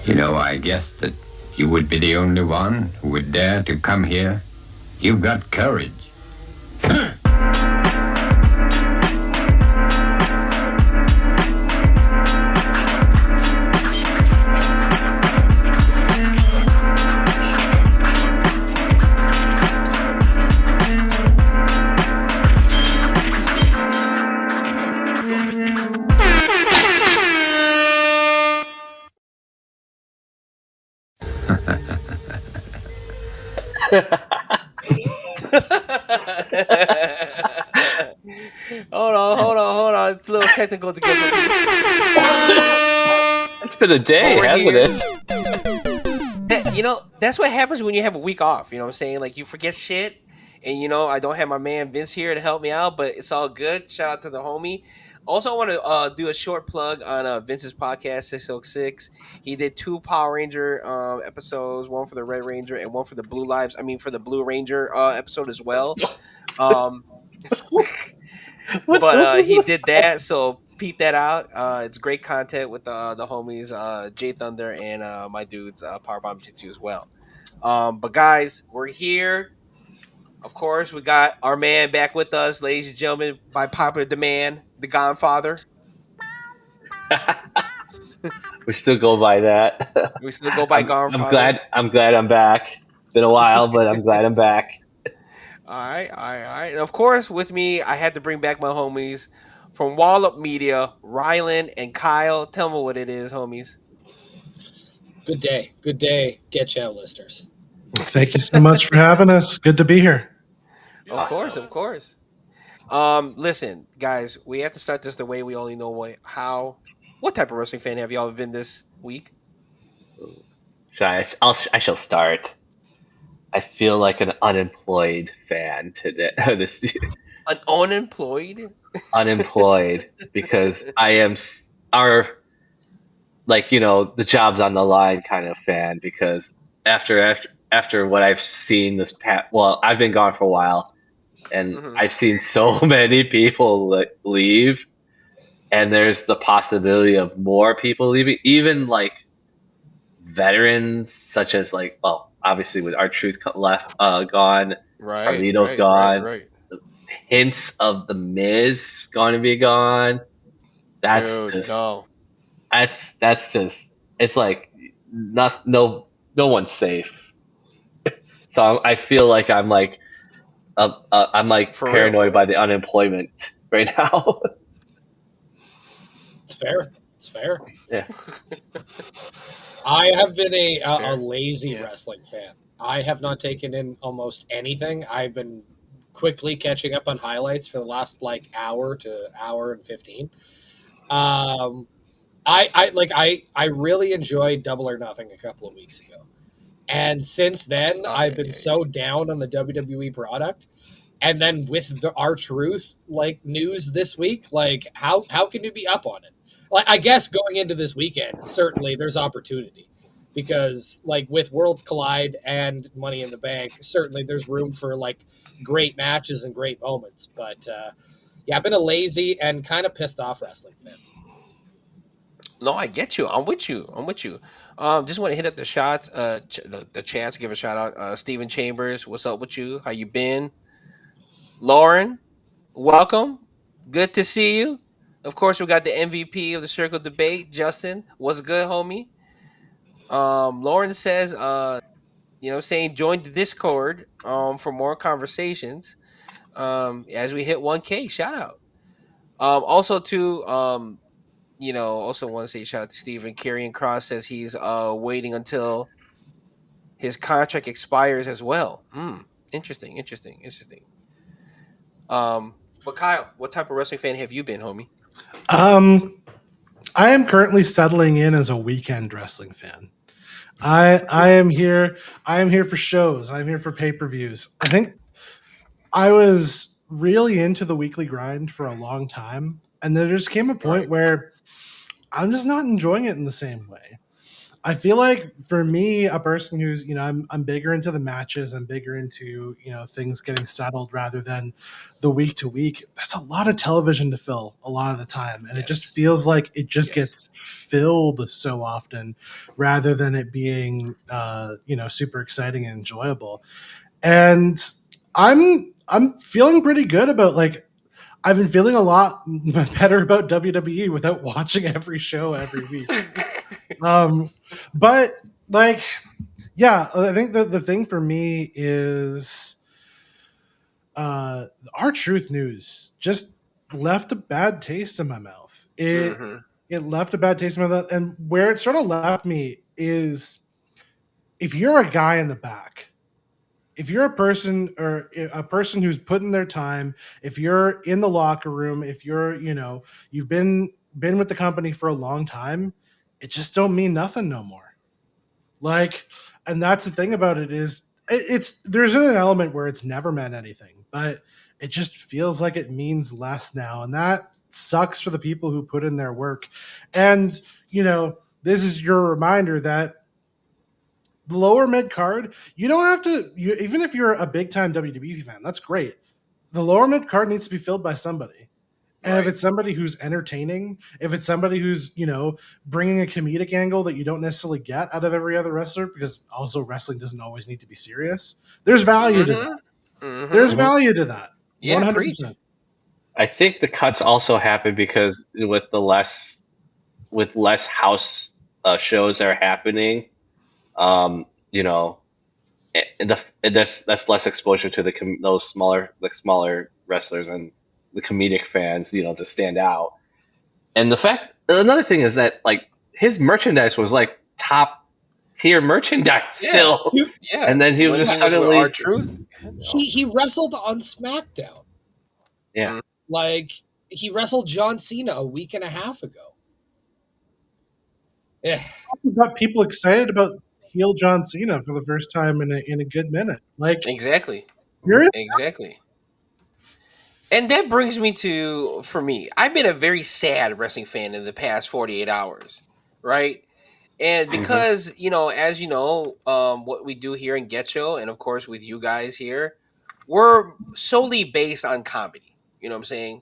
I guessed that you would be the only one who would dare to come here. You've got courage. Hold on. It's a little technical to get It's been a day, hasn't it? That's what happens when you have a week off. You know what I'm saying? Like, you forget shit. And, I don't have my man Vince here to help me out, but it's all good. Shout out to the homie. Also, I want to do a short plug on Vince's podcast, 606. He did 2 Power Ranger episodes, one for the Red Ranger and one for the for the Blue Ranger episode as well. Um, but he did that, so peep that out. It's great content with the homies Jay Thunder and my dudes Power Bomb Jitsu as well. But guys, we're here. Of course, we got our man back with us, ladies and gentlemen, by popular demand, the Godfather. We still go by that. We still go by Godfather. I'm glad I'm back. It's been a while, but I'm glad I'm back. All right. And of course, with me, I had to bring back my homies from Wallop Media, Rylan and Kyle. Tell me what it is, homies. Good day, Getcho listeners. Thank you so much for having us. Good to be here. Of course. Listen, guys, we have to start this the way we only know what type of wrestling fan have y'all been this week? I shall start. I feel like an unemployed fan today. An unemployed? Unemployed because I am the job's on the line kind of fan, because after what I've seen this past, well, I've been gone for a while, and I've seen so many people leave, and there's the possibility of more people leaving, even like veterans such as obviously with R-Truth gone, Carlito's gone, right. Hints of the Miz going to be gone. That's just it's like no one's safe. So I feel like I'm paranoid by the unemployment right now. It's fair. Yeah. I have been a lazy wrestling fan. I have not taken in almost anything. I've been quickly catching up on highlights for the last hour to hour and 15. I really enjoyed Double or Nothing a couple of weeks ago. And since then, I've been so down on the WWE product. And then with the R-Truth news this week, how can you be up on it? I guess going into this weekend, certainly there's opportunity, because with Worlds Collide and Money in the Bank, certainly there's room for great matches and great moments. But I've been a lazy and kind of pissed off wrestling fan. No, I get you. I'm with you. Just want to hit up the shots, the chats, give a shout out. Steven Chambers, what's up with you? How you been? Lauren, welcome. Good to see you. Of course, we got the MVP of the Circle Debate, Justin. What's good, homie? Lauren says, join the Discord for more conversations as we hit 1K. Shout out. Also want to say shout out to Steven. Karrion Cross says he's waiting until his contract expires as well. Interesting. But Kyle, what type of wrestling fan have you been, homie? I am currently settling in as a weekend wrestling fan. I am here for shows. I'm here for pay-per-views. I think I was really into the weekly grind for a long time, and there just came a point where I'm just not enjoying it in the same way. I feel like for me, a person who's, I'm bigger into the matches, I'm bigger into, things getting settled rather than the week to week. That's a lot of television to fill a lot of the time. And it just Yes. feels like it just Yes. gets filled so often rather than it being, super exciting and enjoyable. And I'm feeling pretty good about, like, I've been feeling a lot better about WWE without watching every show every week. But like, yeah, I think the thing for me is our truth news just left a bad taste in my mouth. Mm-hmm. It left a bad taste in my mouth, and where it sort of left me is if you're a guy in the back, if you're a person or a person who's putting their time, if you're in the locker room, if you're, you've been with the company for a long time, it just don't mean nothing no more. Like, and that's the thing about it is it's there's an element where it's never meant anything, but it just feels like it means less now, and that sucks for the people who put in their work. And this is your reminder that the lower mid card, you don't have to. Even if you're a big time WWE fan, that's great. The lower mid card needs to be filled by somebody. And if Right. it's somebody who's entertaining, if it's somebody who's, bringing a comedic angle that you don't necessarily get out of every other wrestler, because also wrestling doesn't always need to be serious, there's value to that. Mm-hmm. There's Mm-hmm. Mhm. value to that. Yeah, preach. 100%. I think the cuts also happen because with less house shows that are happening, you know, that's less exposure to those smaller wrestlers and the comedic fans, to stand out. And another thing is that like his merchandise was like top tier merchandise Yeah. still, Yeah. and then he was When just he was with suddenly, R-Truth. He wrestled on SmackDown. yeah. Like, he wrestled John Cena a week and a half ago. Yeah. Got people excited about heel John Cena for the first time in a good minute. Like, Exactly. you're Exactly. And that brings me to, for me, I've been a very sad wrestling fan in the past 48 hours, right? And Hmm. because, as you know, what we do here in Getcho, and of course with you guys here, we're solely based on comedy. You know what I'm saying?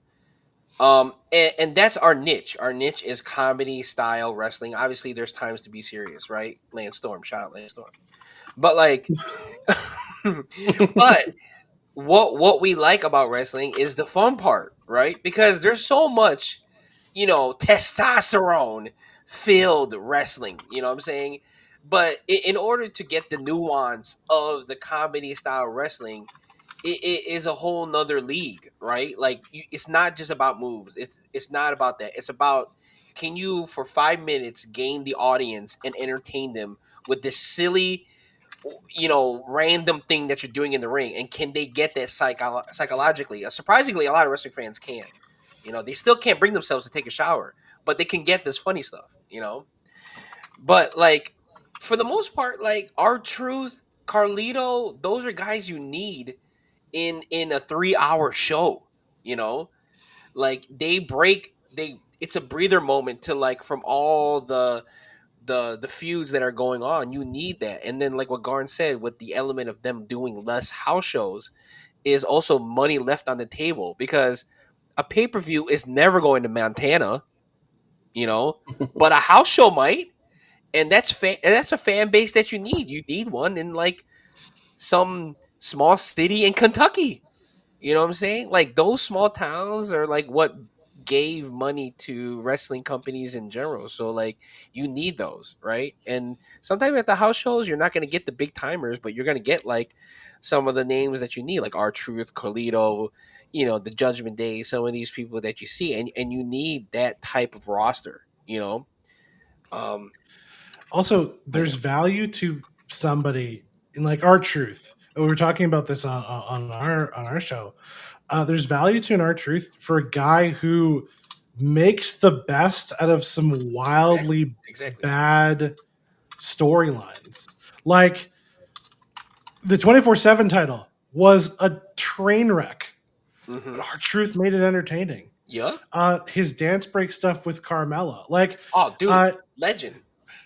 And that's our niche. Our niche is comedy style wrestling. Obviously, there's times to be serious, right? Lance Storm, shout out Lance Storm. But like, but what we like about wrestling is the fun part, right? Because there's so much, testosterone filled wrestling, you know what I'm saying? But in order to get the nuance of the comedy style wrestling, it is a whole nother league, right? Like it's not just about moves. It's not about that. It's about, can you for 5 minutes gain the audience and entertain them with this silly, random thing that you're doing in the ring, and can they get that psychologically? Surprisingly, a lot of wrestling fans can. They still can't bring themselves to take a shower, but they can get this funny stuff. But like, for the most part, like R-Truth, Carlito, those are guys you need in a 3 hour show. You know, like it's a breather moment to, like, from all the feuds that are going on. You need that. And then, like what Garn said, with the element of them doing less house shows, is also money left on the table, because a pay-per-view is never going to Montana, but a house show might. And that's a fan base that you need one in, like, some small city in Kentucky. You know what I'm saying? Like, those small towns are like what gave money to wrestling companies in general. So like, you need those, right? And sometimes at the house shows, you're not going to get the big timers, but you're going to get, like, some of the names that you need, like R-Truth, Carlito, the Judgment Day, some of these people that you see, and you need that type of roster. Um, also, but there's yeah, value to somebody in, like, our truth. We were talking about this on our show. There's value to an R-Truth for a guy who makes the best out of some exactly, wildly exactly. bad storylines. Like, the 24/7 title was a train wreck, Mm-hmm. but R-Truth made it entertaining. Yeah. His dance break stuff with Carmella, like, Oh, dude, uh, legend.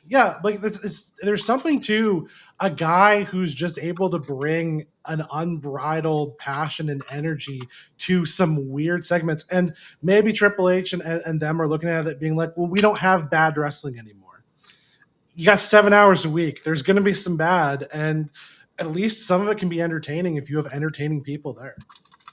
Yeah, like there's something to a guy who's just able to bring an unbridled passion and energy to some weird segments. And maybe Triple H and them are looking at it being like, well, we don't have bad wrestling anymore. You got 7 hours a week. There's going to be some bad, and at least some of it can be entertaining if you have entertaining people there.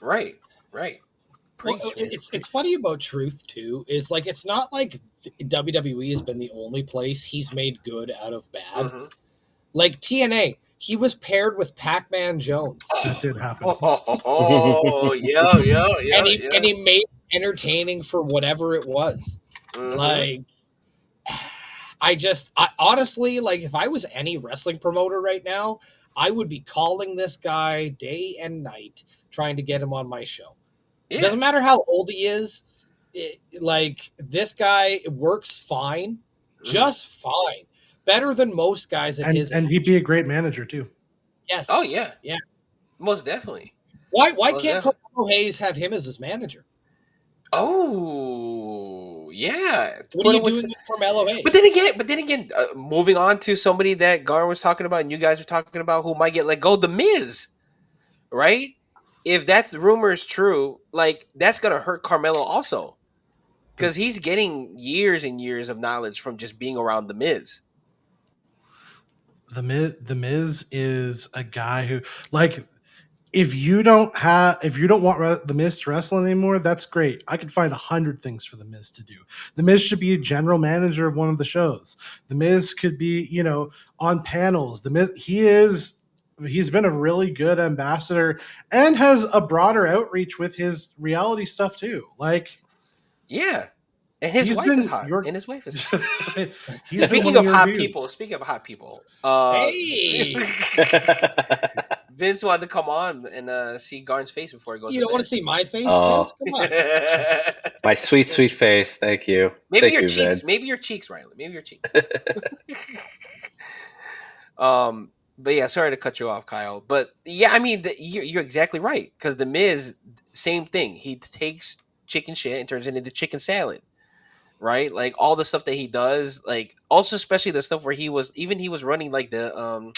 Right. Well, it's funny about Truth too. Is like it's not like WWE has been the only place he's made good out of bad. Mm-hmm. Like TNA, he was paired with Pac-Man Jones. That did happen. Oh, yeah. And he made it entertaining for whatever it was. Mm-hmm. Like, I honestly, like, if I was any wrestling promoter right now, I would be calling this guy day and night trying to get him on my show. Yeah. It doesn't matter how old he is. Like, this guy works fine, just fine. Better than most guys at his age. And he'd be a great manager too. Yes. Oh yeah. Yes. Most definitely. Why can't Carmelo Hayes have him as his manager? Oh yeah. What are you doing with Carmelo Hayes? But then again, moving on to somebody that Garn was talking about and you guys were talking about who might get let go, The Miz, right? If that rumor is true, like that's gonna hurt Carmelo also, because he's getting years and years of knowledge from just being around The Miz. The Miz is a guy who, like, if you don't want the Miz to wrestle anymore, that's great. I could find 100 things for the Miz to do. The Miz should be a general manager of one of the shows. The Miz could be, on panels. The Miz, he's been a really good ambassador and has a broader outreach with his reality stuff too. Like, yeah. And his wife is hot. Speaking of hot people, hey, Vince wanted to come on and see Garn's face before he goes. You don't want to see my face, Vince? Come on. My sweet face. Thank you. Maybe Thank your you, cheeks. Vince. Maybe your cheeks, Riley. Maybe your cheeks. But yeah, sorry to cut you off, Kyle. But yeah, I mean, you're exactly right, because The Miz, same thing. He takes chicken shit and turns it into chicken salad. Right, like all the stuff that he does, like also especially the stuff where he was running like the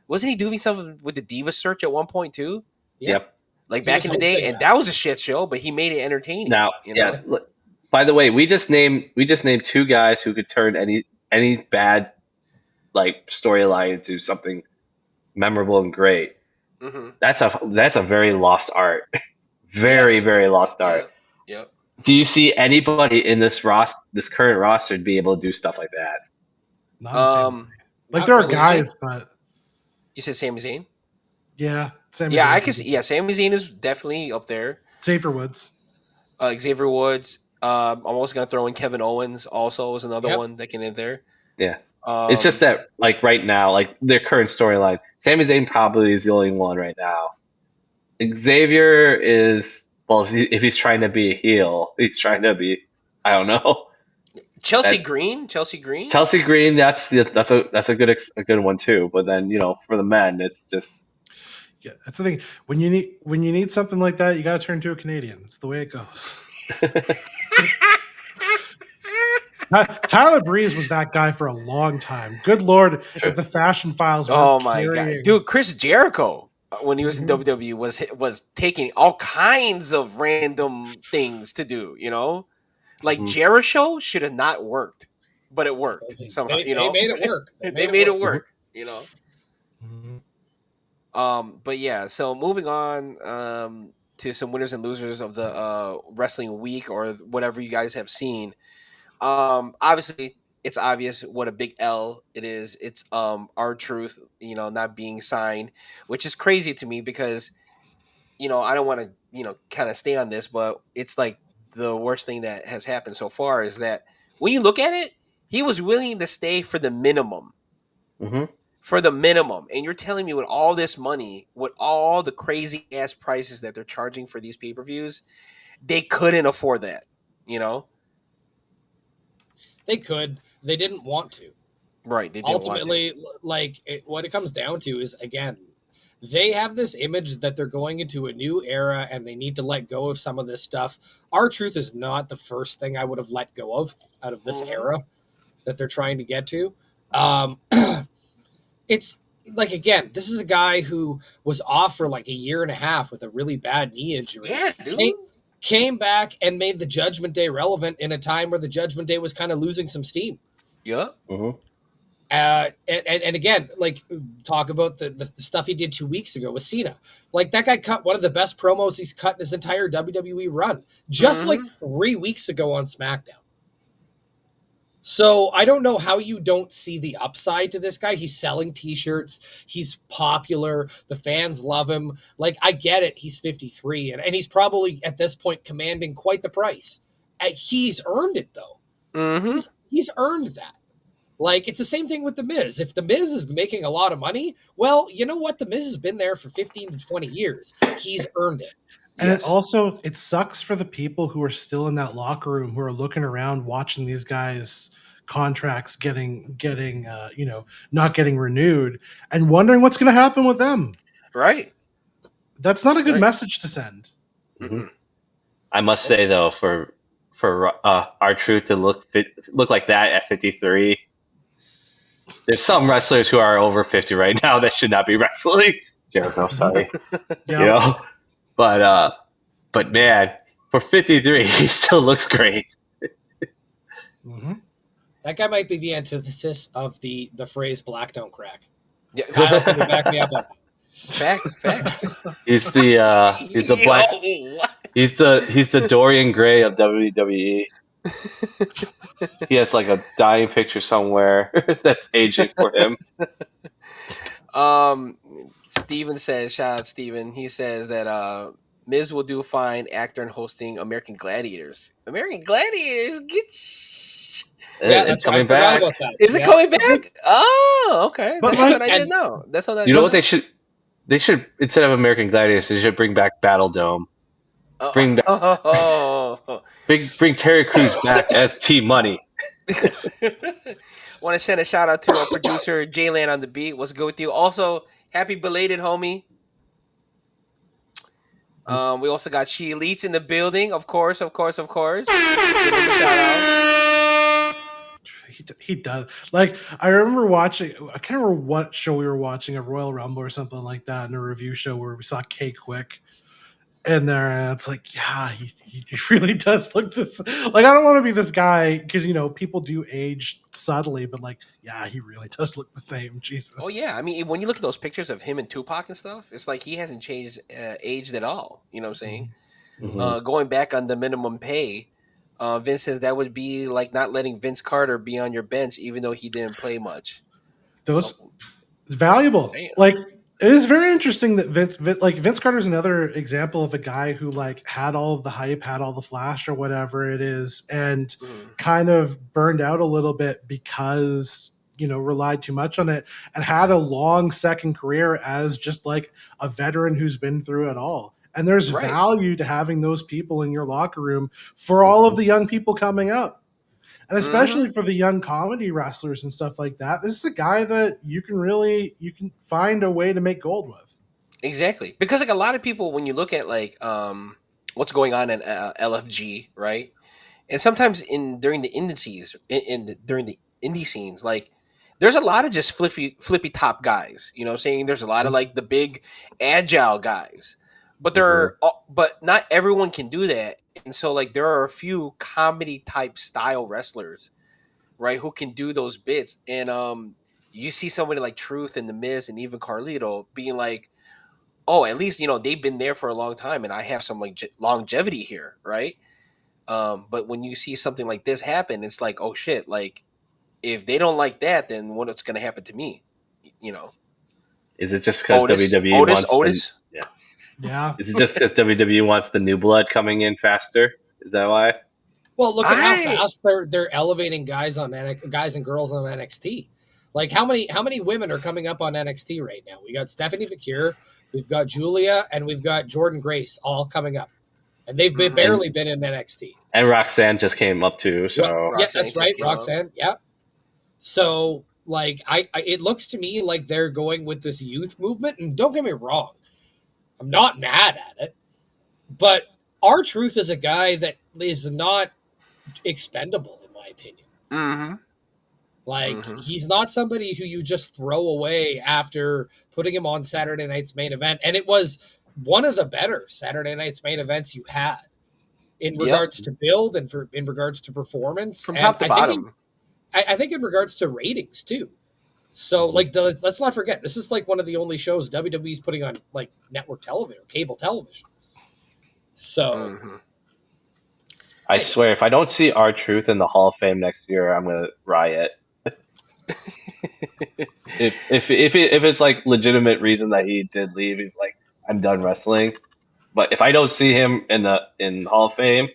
wasn't he doing something with the Diva Search at one point too? Yep. Like back in the day, and that was a shit show, but he made it entertaining. Now, yeah. Look, by the way, we just named 2 guys who could turn any bad like storyline into something memorable and great. Mm-hmm. That's a very lost art, very lost art. Yep. Do you see anybody in this current roster to be able to do stuff like that? Like there are guys, but you said Sami Zayn. Yeah, Sami Zayn. I can see. Yeah, Sami Zayn is definitely up there. Xavier Woods. Xavier Woods. I'm also gonna throw in Kevin Owens. Also, is another one that can in there. Yeah. It's just that, like right now, like their current storyline, Sami Zayn probably is the only one right now. Xavier is. Well, if he's trying to be a heel, he's trying to be, I don't know. Chelsea Green. That's a good one too. But then for the men, it's just that's the thing. When you need something like that, you got to turn to a Canadian. It's the way it goes. Tyler Breeze was that guy for a long time. Good Lord, if the Fashion Files. Oh my God, dude! Chris Jericho. When he was in WWE, was taking all kinds of random things to do, like Jericho should have not worked, but it worked somehow. They made it work. They made it work. But yeah, so moving on to some winners and losers of the wrestling week or whatever you guys have seen. Obviously, it's obvious what a big L it is. It's R-Truth, not being signed, which is crazy to me because, I don't want to, kind of stay on this, but it's like the worst thing that has happened so far is that when you look at it, he was willing to stay for the minimum. Mm-hmm. For the minimum. And you're telling me with all this money, with all the crazy ass prices that they're charging for these pay-per-views, they couldn't afford that, They could. They didn't want to. Right. They didn't ultimately want to. What it comes down to is, again, they have this image that they're going into a new era and they need to let go of some of this stuff. R-Truth is not the first thing I would have let go of out of this era that they're trying to get to. It's like, again, this is a guy who was off for like a year and a half with a really bad knee injury. Yeah, dude. Came back and made the Judgment Day relevant in a time where the Judgment Day was kind of losing some steam. Yep. Mm-hmm. And again, like, talk about the stuff he did 2 weeks ago with Cena. Like, that guy cut one of the best promos he's cut in his entire WWE run just like 3 weeks ago on SmackDown. So I don't know how you don't see the upside to this guy. He's selling t-shirts. He's popular. The fans love him. Like, I get it. He's 53 and he's probably at this point commanding quite the price. He's earned it though. Mm-hmm. He's earned that. Like, it's the same thing with The Miz. If The Miz is making a lot of money, well, you know what? The Miz has been there for 15 to 20 years. He's earned it. And it sucks for the people who are still in that locker room, who are looking around, watching these guys' contracts getting not getting renewed, and wondering what's going to happen with them. Right. That's not a good message to send. Mm-hmm. I must say though, for R-Truth to look like that at 53, there's some wrestlers who are over 50 right now that should not be wrestling. Jericho, sorry. Yeah. You know? But man, for 53, he still looks great. Mm-hmm. That guy might be the antithesis of the phrase "black don't crack." Yeah. Kyle, can you back me up on that? Facts. He's the black. He's the Dorian Gray of WWE. He has like a dying picture somewhere that's aging for him. Steven says, shout out Steven. He says that Miz will do fine actor and hosting American Gladiators. American Gladiators, It's coming back. Is it coming back? Oh, okay. That's something I didn't know. That's something you know what they should. They should, instead of American Gladiators, they should bring back Battle Dome. Bring Terry Crews back as Team Money. Want to send a shout out to our producer Jaylan on the beat. What's good with you? Also, happy belated, homie. We also got She Elites in the building, of course. Give him a shout out. He does. Like, I remember watching, I can't remember what show we were watching, a Royal Rumble or something like that, in a review show where we saw K Quick in there, and it's like, yeah, he really does look this. Like, I don't want to be this guy, because, people do age subtly, but like, yeah, he really does look the same. Jesus. Oh yeah, I mean, when you look at those pictures of him and Tupac and stuff, it's like he hasn't changed aged at all. You know what I'm saying? Mm-hmm. Going back on the minimum pay, Vince says that would be like not letting Vince Carter be on your bench, even though he didn't play much. Those valuable. Damn. Like, it is very interesting that Vince Carter is another example of a guy who like had all of the hype, had all the flash or whatever it is, and kind of burned out a little bit because relied too much on it, and had a long second career as just like a veteran who's been through it all. And there's value to having those people in your locker room for all of the young people coming up. And especially for the young comedy wrestlers and stuff like that. This is a guy that you can find a way to make gold with. Exactly. Because like a lot of people, when you look at like what's going on in LFG, right? And sometimes during the indices, during the indie scenes, like there's a lot of just flippy top guys. You know what I'm saying? There's a lot of like the big agile guys. But but not everyone can do that. And so like there are a few comedy type style wrestlers, right, who can do those bits. And you see somebody like Truth and The Miz and even Carlito being like, oh, at least they've been there for a long time and I have some like longevity here, right? But when you see something like this happen, it's like, oh shit, like if they don't like that, then what's going to happen to me? Is it just because WWE wants Otis? Yeah. Is it just because WWE wants the new blood coming in faster? Is that why? Well, look at how fast they're elevating guys and girls on NXT. Like how many women are coming up on NXT right now? We got Stephanie Vakir, we've got Julia, and we've got Jordan Grace all coming up, and they've barely been in NXT. And Roxanne just came up too. So yeah, that's right, Roxanne. Yeah. So like it looks to me like they're going with this youth movement, and don't get me wrong, I'm not mad at it, but R-Truth is a guy that is not expendable, in my opinion. Mm-hmm. Like, he's not somebody who you just throw away after putting him on Saturday night's main event. And it was one of the better Saturday night's main events you had in regards to build and in regards to performance. From top to bottom. I think in regards to ratings too. So like let's not forget, this is like one of the only shows WWE's putting on like network television, cable television. So I swear, if I don't see R-Truth in the Hall of Fame next year, I'm gonna riot. if it's like legitimate reason that he did leave, he's like, I'm done wrestling. But if I don't see him in Hall of Fame,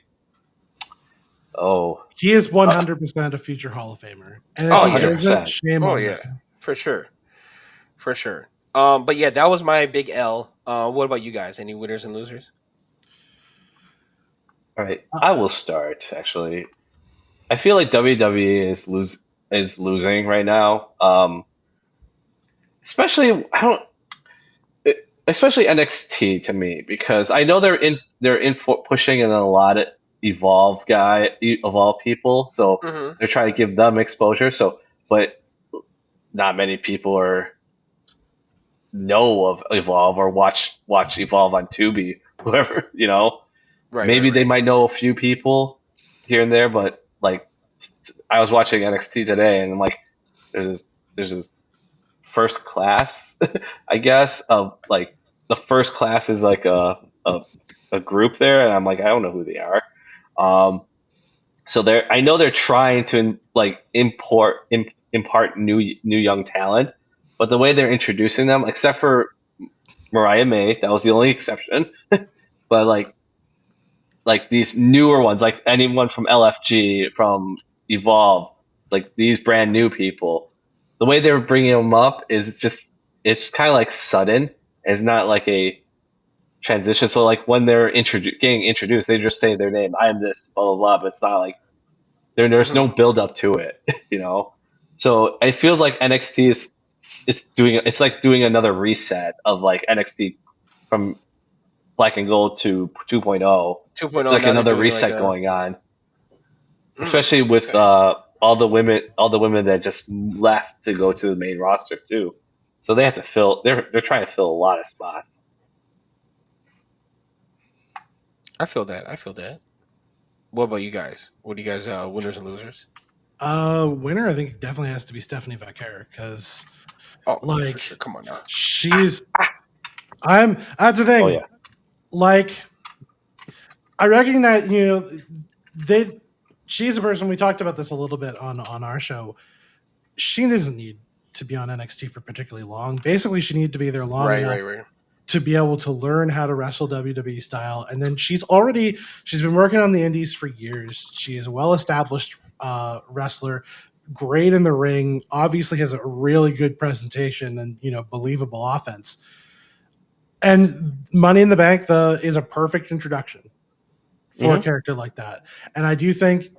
he is 100% a future Hall of Famer. And if he isn't, shame on him. For sure. But yeah, that was my big L. What about you guys? Any winners and losers? All right, I will start. Actually, I feel like WWE is losing right now. Especially NXT to me, because I know they're in pushing in a lot of Evolve people, so they're trying to give them exposure. So, but not many people know of Evolve or watch Evolve on Tubi, whoever, you know. Maybe they might know a few people here and there, but like I was watching NXT today, and I'm like, there's this first class, I guess, of like the first class is like a group there, and I'm like, I don't know who they are. So I know they're trying to like impart new young talent, but the way they're introducing them, except for Mariah May, that was the only exception, but like these newer ones, like anyone from LFG, from Evolve, like these brand new people, the way they're bringing them up is just, it's kind of like sudden. It's not like a transition. So like when they're getting introduced, they just say their name. I am this, blah, blah, blah. But it's not like there's no build up to it, you know? So it feels like NXT it's like doing another reset of like NXT from Black and Gold to 2.0. 2.0. It's like another reset going on, especially with all the women that just left to go to the main roster too. So they have to fill. They're trying to fill a lot of spots. I feel that. What about you guys? What do you guys winners and losers? Winner, I think definitely has to be Stephanie Vaquer, because for sure. Come on now. That's the thing. Oh yeah. Like, I recognize, she's a person, we talked about this a little bit on our show. She doesn't need to be on NXT for particularly long. Basically, she needed to be there long enough to be able to learn how to wrestle WWE style. And then she's been working on the indies for years. She is a well-established wrestler, great in the ring, obviously has a really good presentation and, believable offense. And Money in the Bank is a perfect introduction for a character like that. And I do think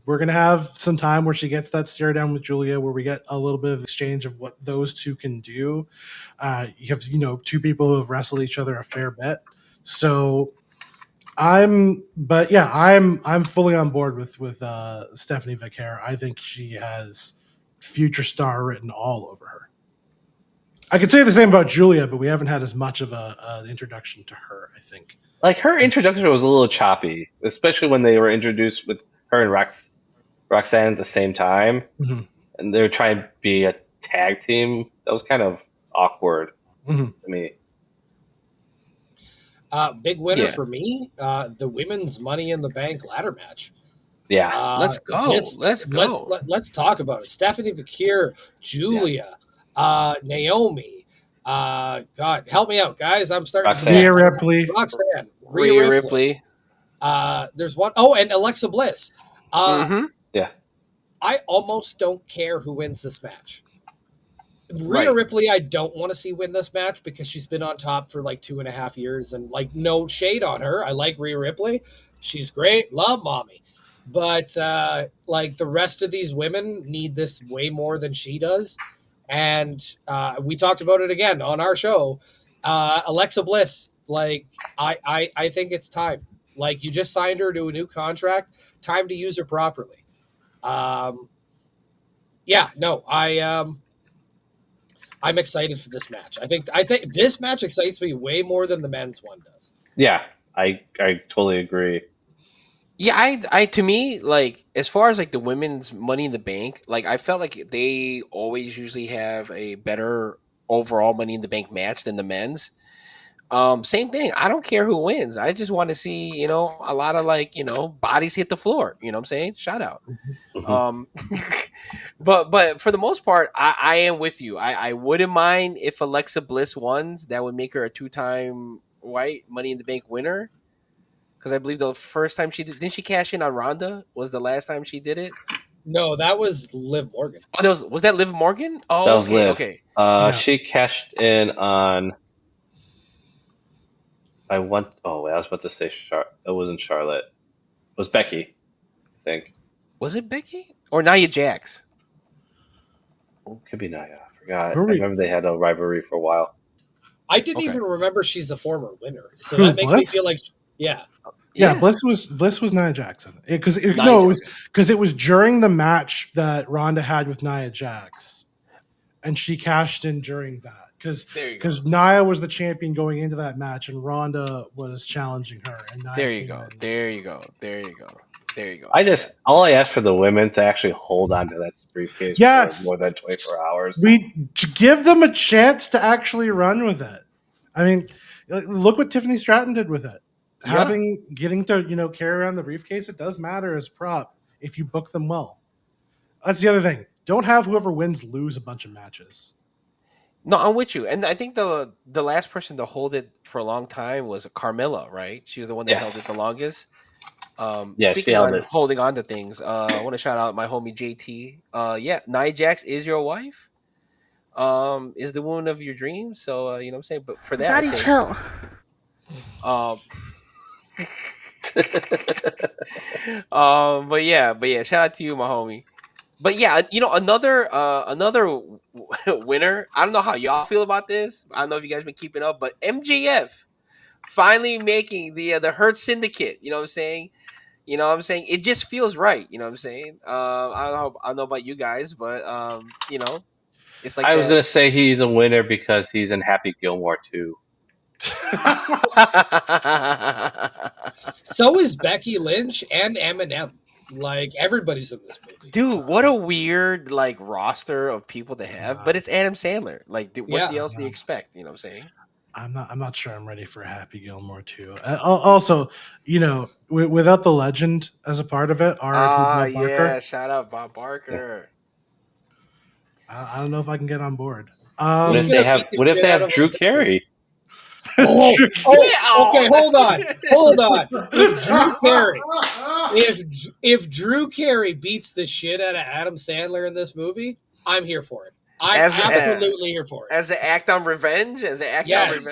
we're going to have some time where she gets that stare down with Julia, where we get a little bit of exchange of what those two can do. You have, two people who have wrestled each other a fair bit. So I'm fully on board with Stephanie Vaquer. I think she has future star written all over her. I could say the same about Julia, but we haven't had as much of an introduction to her, I think. Like, her introduction was a little choppy, especially when they were introduced with her and Roxanne at the same time. Mm-hmm. And they were trying to be a tag team. That was kind of awkward to me. Big winner for me, the women's Money in the Bank ladder match. Yeah. Let's go. Let's talk about it. Stephanie Vaquer, Julia, Naomi. God, help me out, guys. I'm starting Roxanne. Rhea Ripley. There's one. Oh, and Alexa Bliss. Yeah. I almost don't care who wins this match. Rhea Ripley, I don't want to see win this match because she's been on top for like 2.5 years, and like, no shade on her. I like Rhea Ripley. She's great. Love mommy. But like, the rest of these women need this way more than she does. And we talked about it again on our show. Alexa Bliss, like, I think it's time. Like, you just signed her to a new contract. Time to use her properly. Yeah, no, I'm excited for this match. I think this match excites me way more than the men's one does. Yeah, I totally agree. Yeah, I to me, like, as far as like the women's Money in the Bank, like I felt like they always usually have a better overall Money in the Bank match than the men's. Same thing. I don't care who wins. I just want to see, a lot of, like, bodies hit the floor. You know what I'm saying? Shout out. Mhm. Um, but for the most part, I am with you. I wouldn't mind if Alexa Bliss wins. That would make her a 2-time white Money in the Bank winner. Because I believe the first time didn't she cash in on Ronda? Was the last time she did it? No, that was Liv Morgan. Oh, was that Liv Morgan? That Oh, was okay, Liv. okay. Yeah. She cashed in on. I want. Oh, I was about to say it wasn't Charlotte. It was Becky, I think. Was it Becky or Nia Jax? Oh, could be Nia. I forgot. Who are I we? remember they had a rivalry for a while. I didn't Okay. even remember she's a former winner, so Who, that makes me Bliss? feel like, yeah, Yeah, Bliss was Nia Jackson. Because Nia no, Jax. it was during the match that Ronda had with Nia Jax, and she cashed in during that. There you go. Because Nia was the champion going into that match, and Ronda was challenging her, and Nia There you came go. in. There you go. There you go. There you go. All I asked for the women to actually hold on to that briefcase for Yes, more than 24 hours. we give them a chance to actually run with it. I mean, look what Tiffany Stratton did with it. Yeah. Getting to carry around the briefcase, it does matter as prop if you book them well. That's the other thing. Don't have whoever wins lose a bunch of matches. No, I'm with you. And I think the last person to hold it for a long time was Carmella, right? She was the one that held it Yes. the longest. Yeah, she Speaking held on it. holding on to things, I want to shout out my homie JT. Yeah, Nia Jax is your wife. Is the woman of your dreams. So you know what I'm saying. But for that Daddy, sake, chill. um, but yeah, shout out to you, my homie. But yeah, another winner. I don't know how y'all feel about this. I don't know if you guys been keeping up, but MJF finally making the Hurt Syndicate. You know what I'm saying? You know what I'm saying? It just feels right. You know what I'm saying? I don't know about you guys, but it's like I was that. gonna say he's a winner because he's in Happy Gilmore too. so is Becky Lynch and Eminem. Like everybody's in this movie. Dude, what a weird like roster of people to have, but it's Adam Sandler. Like, dude, what Yeah. else do you expect? You know what I'm saying? I'm not sure I'm ready for Happy Gilmore too. Also, without the legend as a part of it, R.I.P. Bob Yeah, Barker. shout out Bob Barker. I don't know if I can get on board. Who's gonna beat the What if shit they out have of Drew him? Carey? Oh, okay. Hold on. If Drew Carey beats the shit out of Adam Sandler in this movie, I'm here for it. I'm absolutely here for it. As an act on revenge, Yes.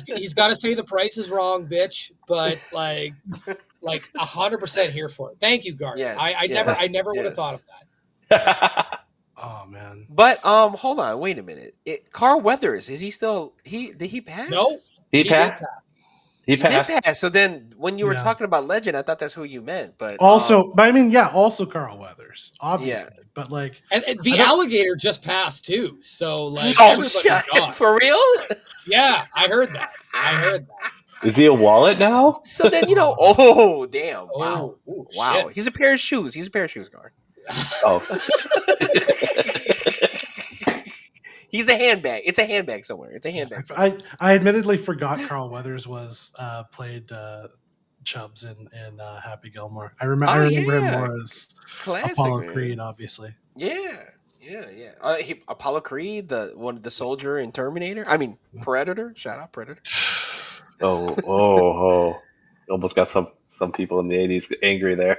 He's got to say the price is wrong, bitch. But like 100% here for it. Thank you, Garth. Yes, I never would have thought of that. Oh man. But hold on, wait a minute. Carl Weathers, is he still did he pass? No, he passed. He did passed. pass. So then when you were talking about legend, I thought that's who you meant. But also Carl Weathers, obviously. Yeah. But like and the alligator just passed too. So like everybody's gone. For real? Yeah, I heard that. Is he a wallet now? So then oh damn. Wow. Oh, wow. shit. He's a pair of shoes. Guard. Oh. He's a handbag. It's a handbag somewhere. I admittedly forgot Carl Weathers was played Chubbs in Happy Gilmore. I remember him more as classic, Apollo man. Creed, obviously. Yeah. Apollo Creed, the soldier in Terminator. I mean Predator. Shout out Predator. Oh. Almost got some people in the 80s angry there.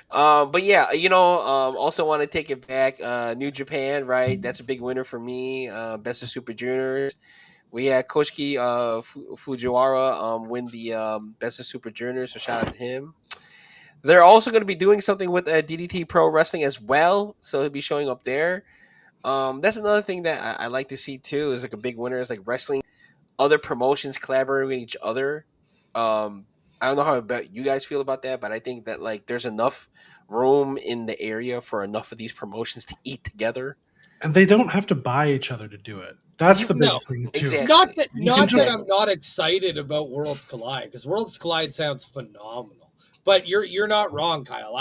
But yeah, also want to take it back. New Japan, right? That's a big winner for me. Best of Super Juniors. We had Koshiki Fujiwara win the Best of Super Juniors, so shout out to him. They're also going to be doing something with DDT Pro Wrestling as well, so he'll be showing up there. That's another thing that I like to see too. Is like a big winner is like wrestling, other promotions collaborating with each other. I I don't know how about you guys feel about that, but I think that like there's enough room in the area for enough of these promotions to eat together. And they don't have to buy each other to do it. That's the big No, thing too. Exactly. Not that Exactly. I'm not excited about Worlds Collide, because Worlds Collide sounds phenomenal. But you're not wrong, Kyle.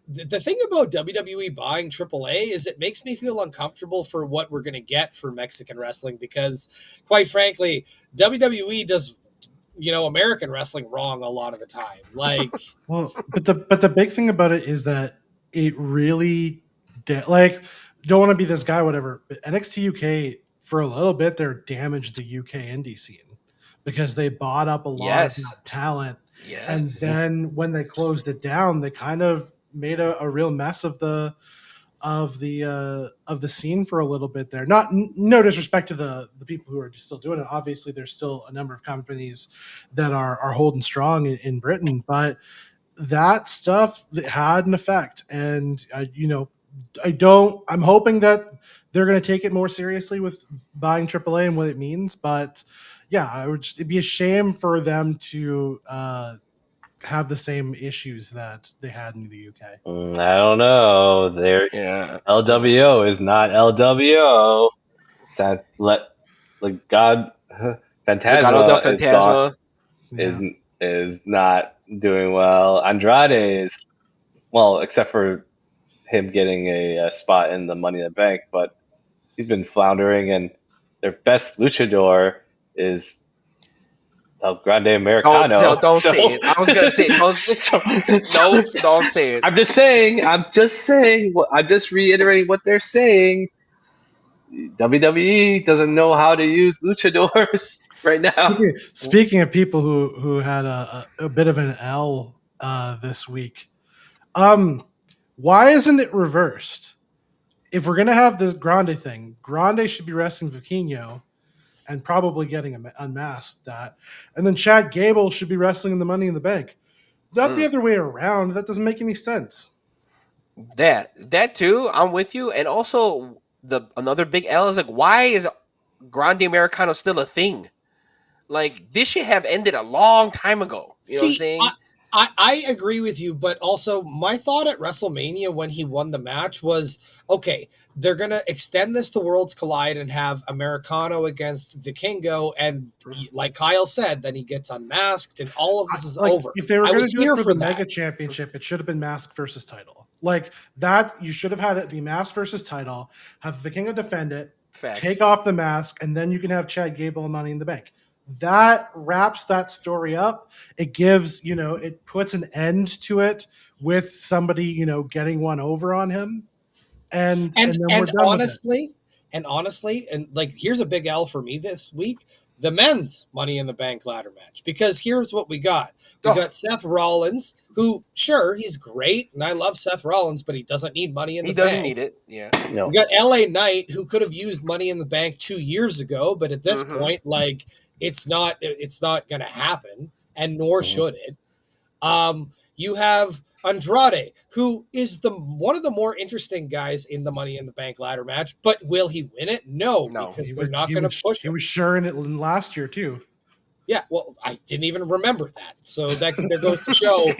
The thing about WWE buying AAA is it makes me feel uncomfortable for what we're going to get for Mexican wrestling, because quite frankly, WWE does American wrestling wrong a lot of the time. Like, well, but the big thing about it is that it really like, don't want to be this guy, whatever. But NXT UK for a little bit there damaged the UK indie scene because they bought up a lot of that talent. Yes. And then when they closed it down, they kind of made a real mess of the scene for a little bit there. No disrespect to the people who are still doing it. Obviously, there's still a number of companies that are holding strong in Britain, but that stuff had an effect. And I'm hoping that they're going to take it more seriously with buying AAA and what it means. But yeah, it'd be a shame for them to have the same issues that they had in the UK. I don't know. LWO is not LWO. That God Phantasma is not doing well. Andrade is, well, except for him getting a spot in the Money in the Bank, but he's been floundering, and their best luchador is El Grande Americano. Don't say it. I was gonna say don't say it. I'm just saying. I'm just reiterating what they're saying. WWE doesn't know how to use luchadors right now. Speaking of people who had a bit of an L this week, why isn't it reversed? If we're gonna have this Grande thing, Grande should be wrestling Vikingo and probably getting unmasked that, and then Chad Gable should be wrestling in the Money in the Bank. Not the other way around. That doesn't make any sense. That too, I'm with you. And also another big L is like, why is Grande Americano still a thing? Like, this should have ended a long time ago. You know what I'm saying? I agree with you, but also my thought at WrestleMania when he won the match was, okay, they're going to extend this to Worlds Collide and have Americano against Vikingo, and like Kyle said, then he gets unmasked and all of this is over. If they were going to do it for the Mega Championship, it should have been mask versus title. Like that, you should have had it be mask versus title, have Vikingo defend it, take off the mask, and then you can have Chad Gable and Money in the Bank. That wraps that story up. It gives, it puts an end to it with somebody, getting one over on him. And then we're done honestly, and like, here's a big L for me this week. The men's Money in the Bank ladder match, because here's what we got. We got Seth Rollins, who, sure, he's great, and I love Seth Rollins, but he doesn't need Money in the Bank. He doesn't need it, yeah. No. We got LA Knight, who could have used Money in the Bank 2 years ago, but at this point, like, it's not going to happen, and nor should it. You have Andrade, who is one of the more interesting guys in the Money in the Bank ladder match, but will he win it? No, because they're not going to push him. He was sure in it last year too. Yeah, well, I didn't even remember that, so that there goes to show.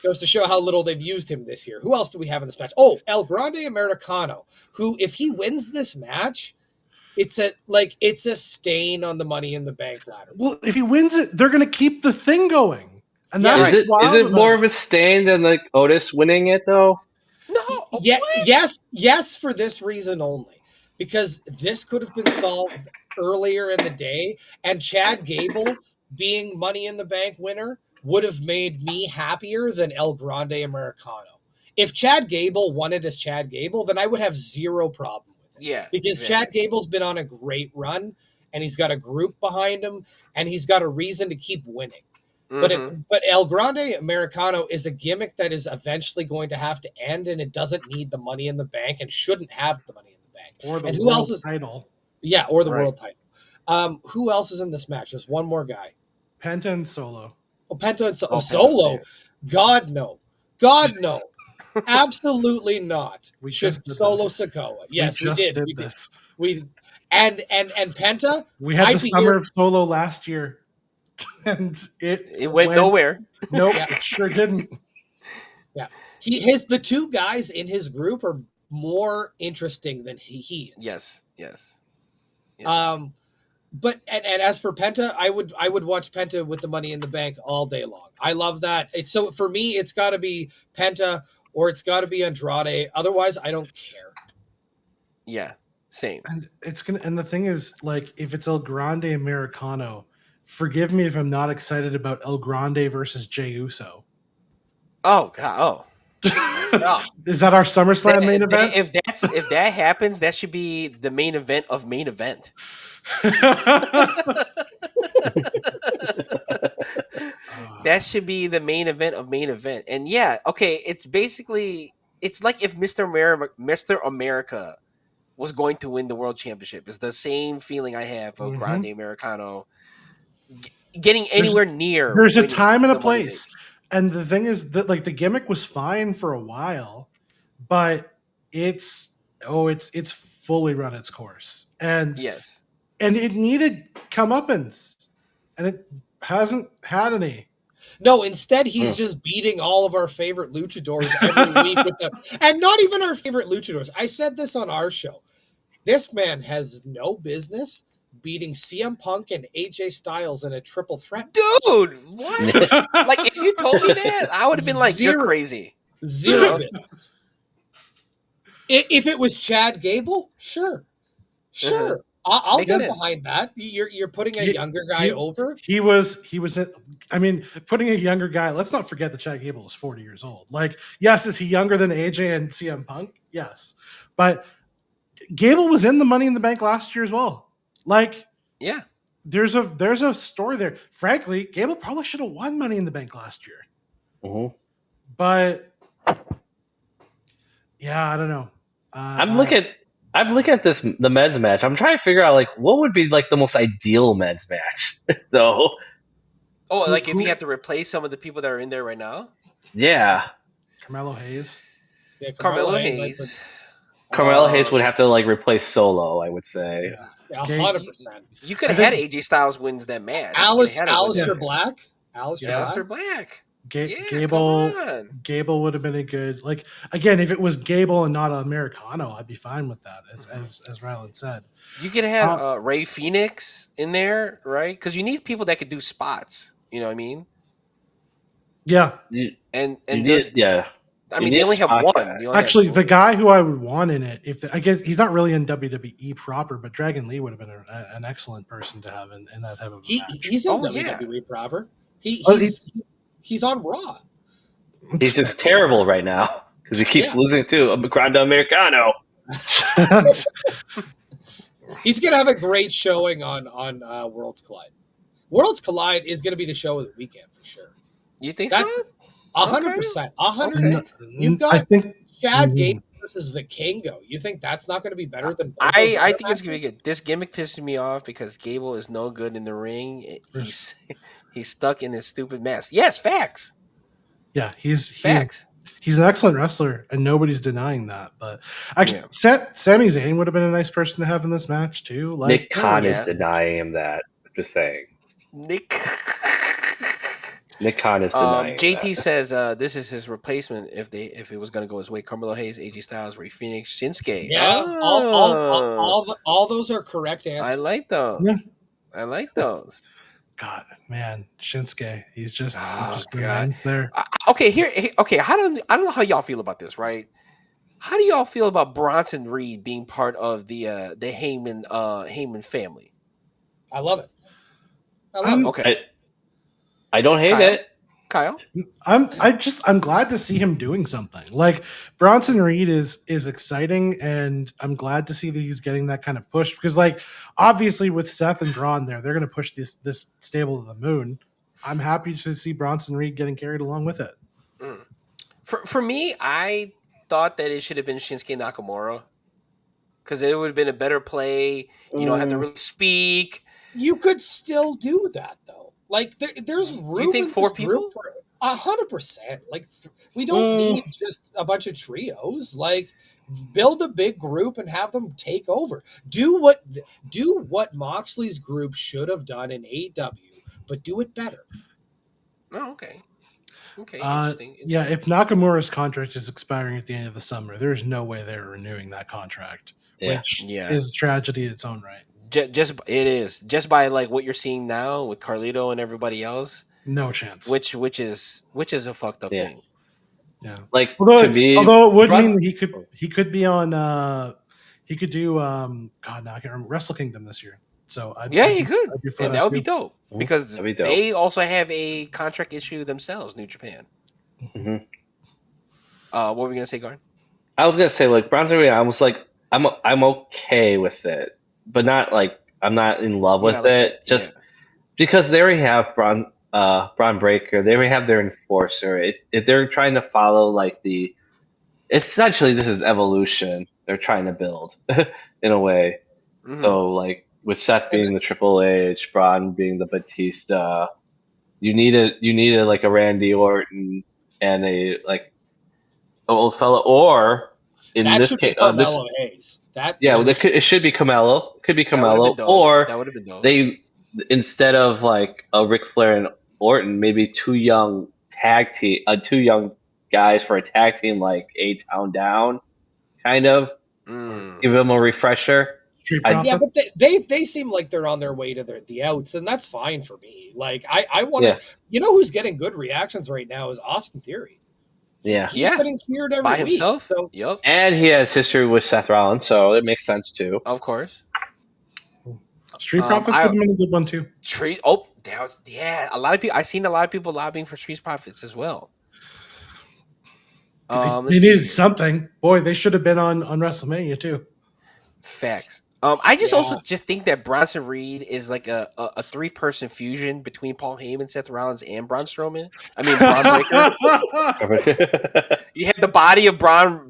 Goes to show how little they've used him this year. Who else do we have in this match? Oh, El Grande Americano, who, if he wins this match, it's a stain on the Money in the Bank ladder. Well, if he wins it, they're going to keep the thing going. And is it more of a stain than like Otis winning it though? No. Yeah. Yes. For this reason only, because this could have been solved earlier in the day, and Chad Gable being Money in the Bank winner would have made me happier than El Grande Americano. If Chad Gable won it as Chad Gable, then I would have zero problem with it. Yeah. Because Chad Gable's been on a great run, and he's got a group behind him, and he's got a reason to keep winning. But El Grande Americano is a gimmick that is eventually going to have to end, and it doesn't need the Money in the Bank and shouldn't have the Money in the Bank. Or the world title. Yeah, or the world title. Who else is in this match? There's one more guy. Penta and Solo. Oh, Penta and Solo. God, no. God, no. Absolutely not. We should Solo Sikoa. Yes, we did. This. And Penta. We had the summer of Solo last year. and It went nowhere. Nope, Yeah. it sure didn't. Yeah, the two guys in his group are more interesting than he is. Yes. But as for Penta, I would watch Penta with the Money in the Bank all day long. I love that. It's so for me, it's got to be Penta or it's got to be Andrade. Otherwise, I don't care. Yeah, same. And and the thing is, like, if it's El Grande Americano, forgive me if I'm not excited about El Grande versus Jey Uso. Oh God! Oh. Is that our SummerSlam main event? If that happens, that should be the main event of main event. That should be the main event of main event. And yeah, okay, it's like if Mr. America was going to win the world championship. It's the same feeling I have for Grande Americano getting anywhere near. There's a time and a place. And the thing is that, like, the gimmick was fine for a while, but it's fully run its course. And yes. And it needed comeuppance, and it hasn't had any. No, instead he's just beating all of our favorite luchadors every week and not even our favorite luchadors. I said this on our show. This man has no business beating CM Punk and AJ Styles in a triple threat. Dude, what? Like, if you told me that, I would have been like, you're crazy. Zero business. If it was Chad Gable, sure. I'll get behind that. You're putting a younger guy over. He was. I mean, putting a younger guy. Let's not forget that Chad Gable is 40 years old. Like, yes, is he younger than AJ and CM Punk? Yes, but Gable was in the Money in the Bank last year as well. Like, yeah, there's a story there. Frankly, Gable probably should have won Money in the Bank last year. But yeah, I don't know. I'm looking at the men's match. I'm trying to figure out, like, what would be like the most ideal men's match. So, like if you have to replace some of the people that are in there right now. Yeah, Carmelo Hayes. Yeah, Carmelo Hayes. Carmelo Hayes would have to like replace Solo, I would say. Yeah, 100%. You could have had AJ Styles wins that match. Aleister Black. Aleister Black. Gable would have been a good, like, again, if it was Gable and not Americano, I'd be fine with that, as Ryland said. You could have Ray Phoenix in there, right? Because you need people that could do spots. You know what I mean? Yeah. I mean, they only have one. Actually, the guy who I would want in it, I guess he's not really in WWE proper, but Dragon Lee would have been an excellent person to have in that type of match. He's in WWE proper. He's on Raw. He's just terrible right now because he keeps losing to Grande Americano. He's going to have a great showing on Worlds Collide. Worlds Collide is going to be the show of the weekend for sure. You think so? 100%. 100%. You've got Chad Gable versus Vikingo. You think that's not going to be better than both I think it's going to be good. This gimmick pisses me off because Gable is no good in the ring. He's stuck in his stupid mask. Yes, facts. Yeah, he's an excellent wrestler, and nobody's denying that. But actually, Sami Zayn would have been a nice person to have in this match too. Like, Nick Khan is denying him that. I'm just saying. Nick Khan is denying. JT says this is his replacement if it was going to go his way. Carmelo Hayes, AJ Styles, Ray Phoenix, Shinsuke. Yeah, all those are correct answers. I like those. Yeah. I like those. God, man, Shinsuke, he's just remains there. Okay, I don't know how y'all feel about this, right? How do y'all feel about Bronson Reed being part of the Heyman family? I love it. Okay. I don't hate it. Kyle? I'm glad to see him doing something. Like, Bronson Reed is exciting, and I'm glad to see that he's getting that kind of push because, like, obviously with Seth and Braun there, they're going to push this stable to the moon. I'm happy to see Bronson Reed getting carried along with it. For me, I thought that it should have been Shinsuke Nakamura because it would have been a better play. You don't have to really speak. You could still do that though. Like there's room. You think 4 people? 100%. Like we don't need just a bunch of trios. Like build a big group and have them take over. Do what Moxley's group should have done in AEW but do it better. Oh, okay. Okay, interesting. Yeah, if Nakamura's contract is expiring at the end of the summer, there's no way they're renewing that contract, which is tragedy in its own right. Just it is just by like what you're seeing now with Carlito and everybody else. No chance. Which is a fucked up thing. Yeah. Like although it would mean that he could be on he could do God now I can't remember Wrestle Kingdom this year. So he could. And that would be dope. Because they also have a contract issue themselves, New Japan. Mm-hmm. What were we gonna say, Garn? I was gonna say like Bronze Arena. I was like, I'm okay with it, but not like I'm not in love with it. Just because they already have Braun Breaker, they already have their enforcer. If they're trying to follow like essentially this is evolution. They're trying to build in a way. Mm-hmm. So like with Seth being the Triple H, Braun being the Batista, you needed like a Randy Orton and a like old fella, or in that this case, Carmelo Hayes. It should be Carmelo. It could be Carmelo, or that would have been dope. They instead of like a Ric Flair and Orton, maybe two young guys for a tag team like A-Town Down, kind of give them a refresher. Yeah, but they seem like they're on their way to the outs, and that's fine for me. Like I want to, you know, who's getting good reactions right now is Austin Theory. Yeah, he's getting cheered every by week. Himself. So. Yep, and he has history with Seth Rollins, so it makes sense too. Of course. Street Profits would have been a good one too. A lot of people. I've seen a lot of people lobbying for Street Profits as well. They needed something. Boy, they should have been on WrestleMania too. Facts. I just also think that Bronson Reed is like a 3-person fusion between Paul Heyman, Seth Rollins, and Braun Strowman. I mean Braun Breaker. You have the body of Braun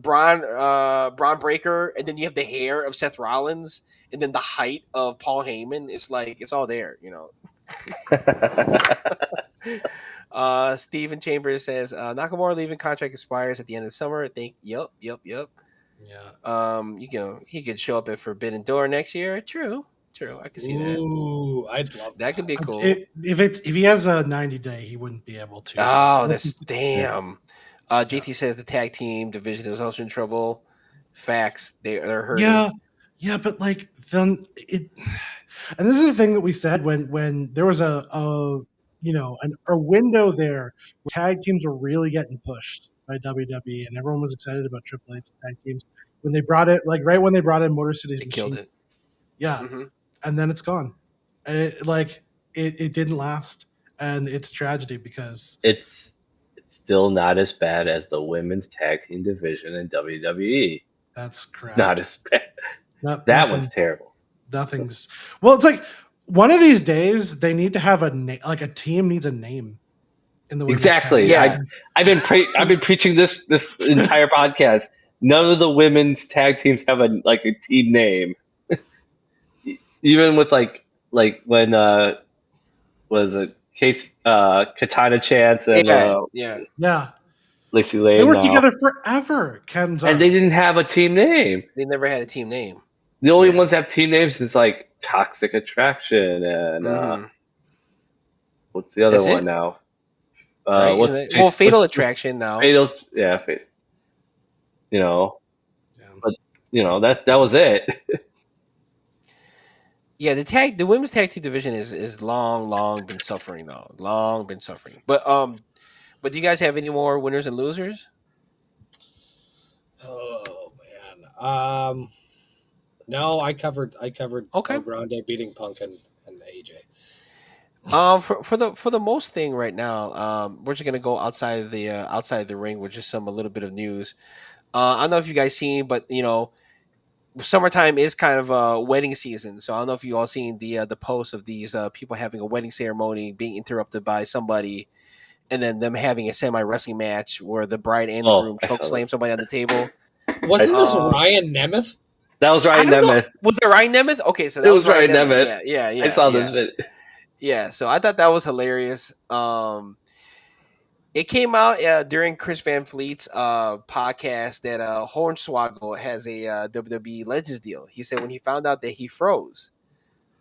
Breaker, and then you have the hair of Seth Rollins, and then the height of Paul Heyman. It's like it's all there, you know. Steven Chambers says Nakamura leaving contract expires at the end of the summer. I think. Yep. Yeah. He could show up at Forbidden Door next year. True. I can see that. Ooh, I'd love that. That could be cool. If he has a 90-day, he wouldn't be able to. Oh, that's damn. JT says the tag team division is also in trouble. Facts. They're hurting. Yeah, but like then it. And this is the thing that we said when there was a window there where tag teams were really getting pushed by WWE, and everyone was excited about Triple H tag teams when they brought it, like right when they brought in Motor City Machine. Killed it. Yeah, and then it's gone. And it didn't last, and it's tragedy because it's still not as bad as the women's tag team division in WWE. That's correct. It's not as bad. That one's terrible. Nothing's well. It's like one of these days they need to have a name. Like a team needs a name. In the exactly. Yeah, I've been preaching this entire podcast. None of the women's tag teams have a team name. Even with like when was it Katana Chance and Lacey Lane. They were together forever. And they didn't have a team name. They never had a team name. The only ones that have team names is like Toxic Attraction and what's the other one now? Fatal Attraction now. Fatal, you know, but you know that was it. Yeah, the women's tag team division is long been suffering though. Long been suffering. But do you guys have any more winners and losers? Oh man. No, I covered okay. Grande beating Punk and AJ. For the most thing right now, we're just gonna go outside the ring with just a little bit of news. I don't know if you guys seen, but you know, summertime is kind of a wedding season. So I don't know if you all seen the posts of these people having a wedding ceremony being interrupted by somebody, and then them having a semi-wrestling match where the bride and the groom choke slam somebody on the table. Wasn't this Ryan Nemeth? That was Ryan Nemeth. Was it Ryan Nemeth? Okay, so that was Ryan Nemeth. Yeah. I saw this bit. Yeah, so I thought that was hilarious. It came out during Chris Van Fleet's podcast that Hornswoggle has a WWE Legends deal. He said when he found out that he froze,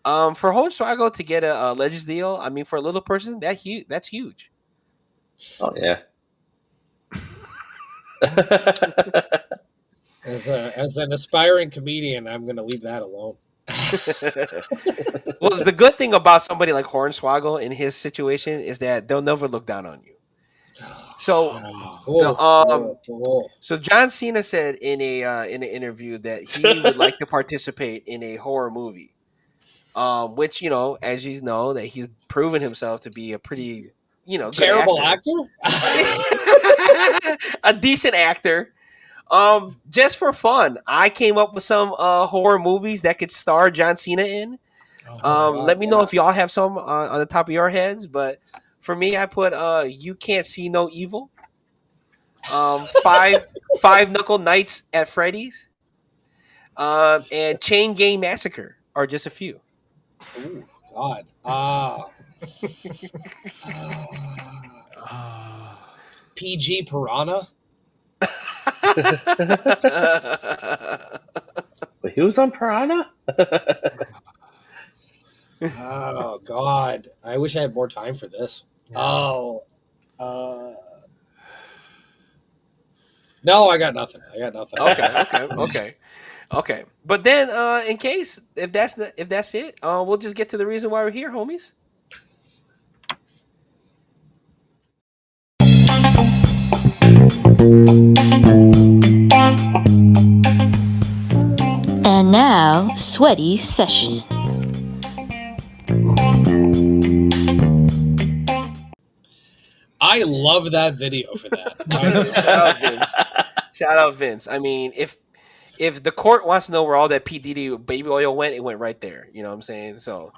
For Hornswoggle to get a Legends deal, I mean, for a little person, that's huge. Oh yeah. As an aspiring comedian, I'm going to leave that alone. Well, the good thing about somebody like Hornswoggle in his situation is that they'll never look down on you. So, so John Cena said in an interview that he would like to participate in a horror movie, which as you know, that he's proven himself to be a pretty good terrible actor. A decent actor. Just for fun, I came up with some horror movies that could star John Cena in. Let me know if y'all have some on the top of your heads, but for me, I put You Can't See No Evil, Five Knuckle Nights at Freddy's, and Chain Gang Massacre are just a few. Oh God. PG Piranha. But he was on Piranha? Oh God. I wish I had more time for this. Yeah. No, I got nothing. Okay. But then in case if that's it, we'll just get to the reason why we're here, homies. And now, Sweaty Session. I love that video for that. Shout out Vince. I mean, if the court wants to know where all that P. Diddy baby oil went, it went right there. You know what I'm saying? So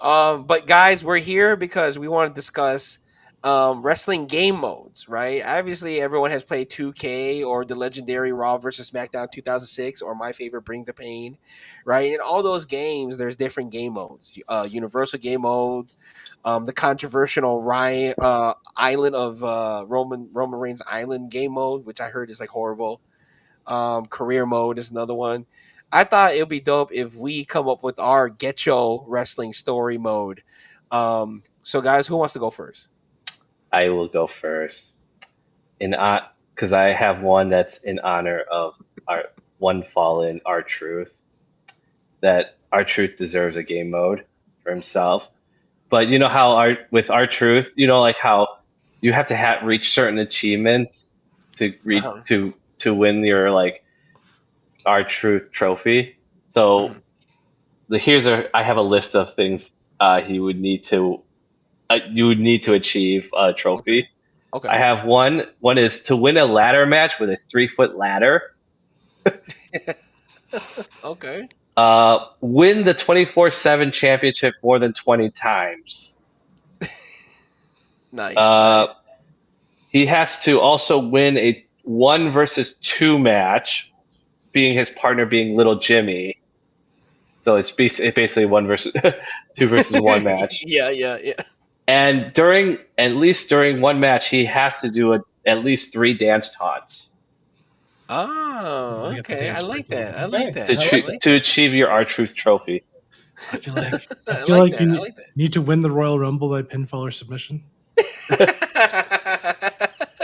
but guys, we're here because we want to discuss wrestling game modes, right? Obviously, everyone has played 2K or the legendary Raw versus SmackDown 2006 or my favorite Bring the Pain, right? In all those games, there's different game modes. Universal game mode, the controversial Island of Roman Reigns Island game mode, which I heard is like horrible. Career mode is another one. I thought it would be dope if we come up with our Getcho wrestling story mode. So guys, who wants to go first? I will go first. Because I have one that's in honor of our one fallen R-Truth. That R-Truth deserves a game mode for himself. But you know how with R-Truth, like how you have to reach certain achievements to to win your like R-Truth trophy. So I have a list of things you would need to achieve a trophy. Okay. I have one. One is to win a ladder match with a 3-foot ladder. Okay. Win the 24/7 championship more than 20 times. Nice. He has to also win a 1 versus 2 match, being his partner being Little Jimmy. So it's basically 1 versus 2 versus 1 match. Yeah. And at least during one match, he has to do at least 3 dance taunts. Oh, okay. I like that. To achieve your R-Truth trophy. I feel like you need to win the Royal Rumble by pinfall or submission.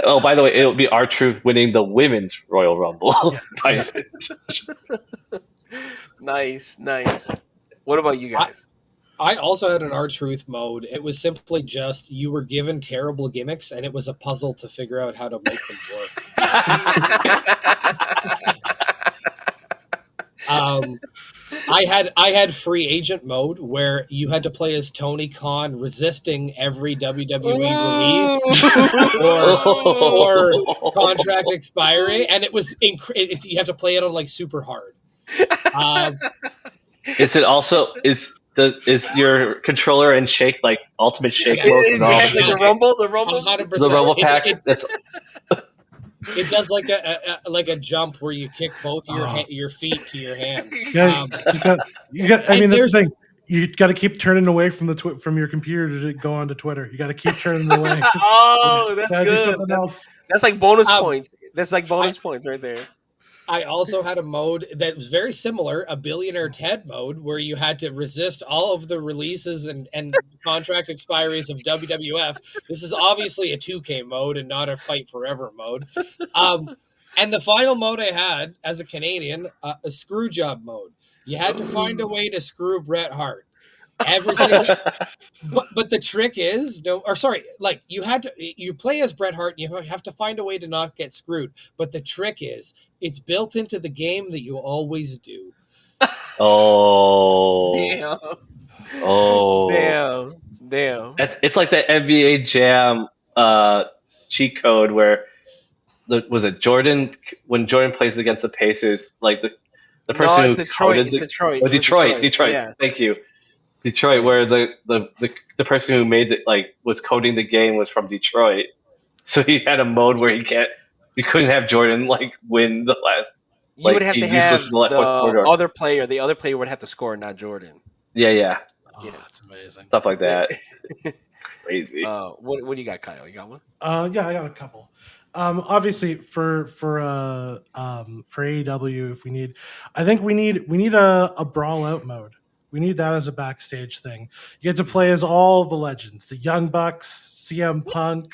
Oh, by the way, it'll be R-Truth winning the women's Royal Rumble. Yes. Nice. What about you guys? I also had an R-Truth mode. It was simply just you were given terrible gimmicks, and it was a puzzle to figure out how to make them work. I had free agent mode where you had to play as Tony Khan, resisting every WWE release or contract expiry, and it was you have to play it on like super hard. Is it also is your controller in shake like ultimate shake mode? Like the rumble 100%. The rumble pack. It does like a jump where you kick both your feet to your hands. You got. I mean, that's the thing. You got to keep turning away from from your computer to go onto Twitter. You got to keep turning away. Oh, that's good. That's like bonus points. That's like bonus points right there. I also had a mode that was very similar, a Billionaire Ted mode, where you had to resist all of the releases and contract expiries of WWF. This is obviously a 2K mode and not a Fight Forever mode. And the final mode I had as a Canadian, a screw job mode. You had to find a way to screw Bret Hart. Every single but the trick is you play as Bret Hart and you have to find a way to not get screwed. But the trick is it's built into the game that you always do. Oh. Damn. Oh. Damn. It's like the NBA Jam cheat code where was it Jordan when Jordan plays against the Pacers, like the person No, who it's Detroit. coded It's Detroit. Oh, It was Detroit. Yeah. Thank you. Detroit, where the person who made it was coding the game was from Detroit, so he had a mode where you couldn't have Jordan win the last. You would have to have fourth quarter. the other player would have to score, not Jordan. Yeah. Oh, Yeah. that's amazing. Stuff like that. Crazy. What do you got, Kyle? You got one? Yeah, I got a couple. Obviously for AEW, if we need, I think we need a brawl out mode. We need that as a backstage thing. You get to play as all the legends: the Young Bucks, CM Punk,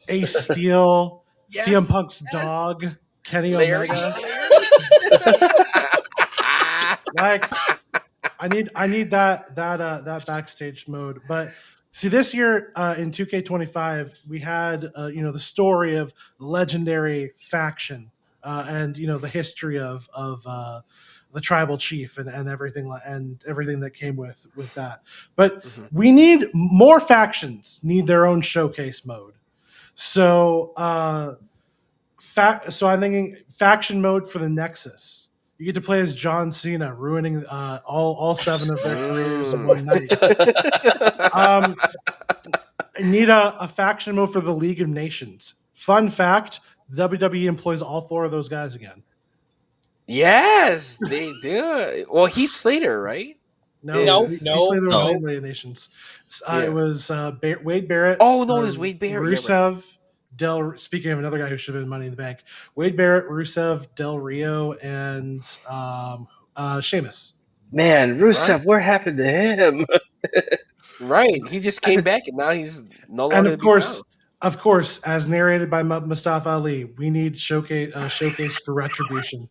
Ace Steel, Yes, CM Punk's yes. dog, Kenny Larry. Omega. Like, I need that backstage mode. But see, this year in 2K25, we had the story of legendary faction and the history of the tribal chief and everything that came with that. But we need more factions need their own showcase mode. So so I'm thinking faction mode for the Nexus. You get to play as John Cena, ruining all 7 of their careers in one night. I need a faction mode for the League of Nations. Fun fact: WWE employs all 4 of those guys again. Yes, they do. Well, Heath Slater, right? No. Heath Slater was in League of Nations. It was Wade Barrett. Oh no, it was Wade Barrett. Rusev. Speaking of another guy who should have been Money in the Bank, Wade Barrett, Rusev, Del Rio, and Sheamus. Man, Rusev, what happened to him? Right, he just came back and now he's no longer. And of course, as narrated by Mustafa Ali, we need showcase for Retribution.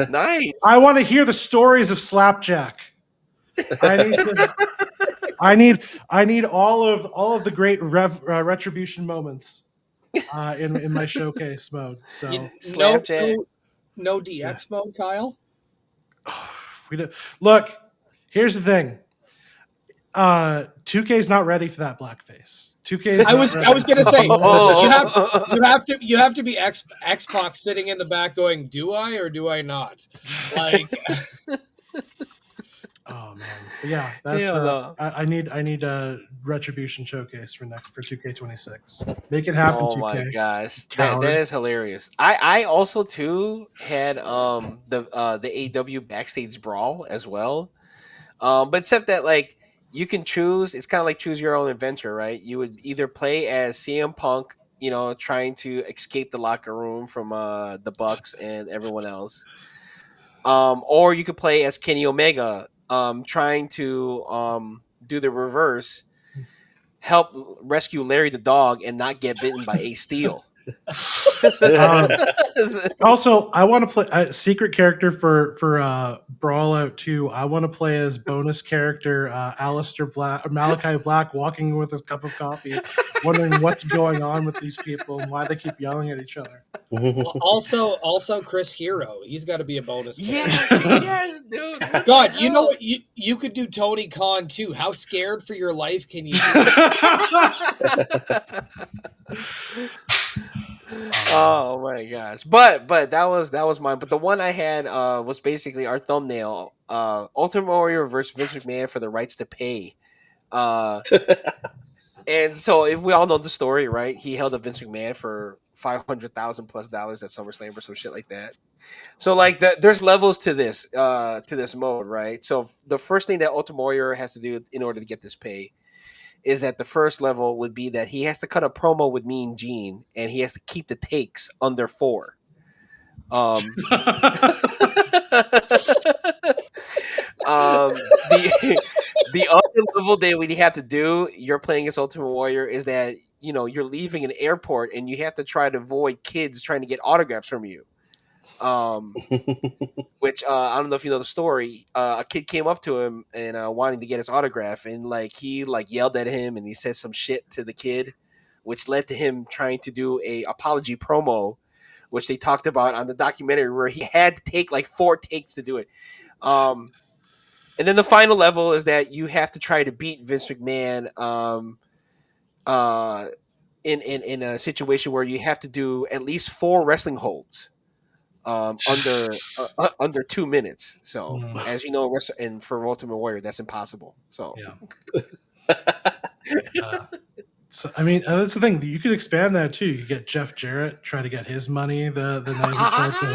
Nice. I want to hear the stories of Slapjack. I need all of the great Retribution moments in my showcase mode. So no DX mode, Kyle. Look, here's the thing. 2K is not ready for that blackface. 2K. I was gonna say you have to be Xbox sitting in the back going, do I or do I not? Like. Oh man, but yeah, that's I need a Retribution showcase for 2K26. Make it happen. Oh 2K. My gosh, that is hilarious. I also too had the AEW backstage brawl as well, but except that you can choose. It's kind of like choose your own adventure, right? You would either play as CM Punk, trying to escape the locker room from the Bucks and everyone else, or you could play as Kenny Omega. Trying to do the reverse, help rescue Larry the dog and not get bitten by Ace Steel. Also, I want to play a secret character for Brawl Out 2. I want to play as bonus character Malachi Black, walking with his cup of coffee, wondering what's going on with these people and why they keep yelling at each other. Also Chris Hero. He's got to be a bonus character. Yes, dude. God, you know what? You could do Tony Khan too. How scared for your life can you be? Oh my gosh! But that was mine. But the one I had was basically our thumbnail: Ultimate Warrior versus Vince McMahon for the rights to pay. And so, if we all know the story, right? He held up Vince McMahon for $500,000+ at SummerSlam or some shit like that. So, there's levels to this mode, right? So, the first thing that Ultimate Warrior has to do in order to get this pay is that the first level would be that he has to cut a promo with Mean Gene, and he has to keep the takes under 4. Um, the the other level that we have to do, you're playing as Ultimate Warrior, is that you're leaving an airport and you have to try to avoid kids trying to get autographs from you. Which I don't know if you know the story. A kid came up to him and wanting to get his autograph, and he yelled at him and he said some shit to the kid, which led to him trying to do a apology promo, which they talked about on the documentary, where he had to take 4 takes to do it. And then the final level is that you have to try to beat Vince McMahon in a situation where you have to do at least 4 wrestling holds under 2 minutes. So as you know, and for Ultimate Warrior, that's impossible. So So I mean, that's the thing. You could expand that too. You get Jeff Jarrett, try to get his money the night he tried to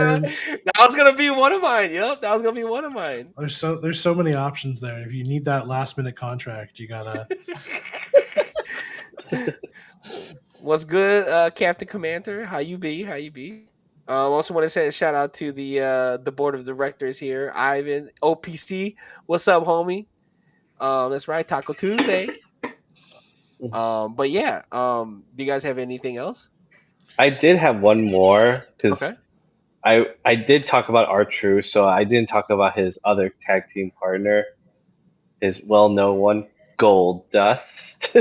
Vince. That was gonna be one of mine. Yep, that was gonna be one of mine. There's so many options there. If you need that last minute contract, you gotta. What's good, Captain Commander? How you be? How you be? I also want to say a shout out to the board of directors here, Ivan, OPC. What's up, homie? That's right, Taco Tuesday. But yeah, do you guys have anything else? I did have one more because Okay. I did talk about R-Truth, so I didn't talk about his other tag team partner, his well-known one, Goldust.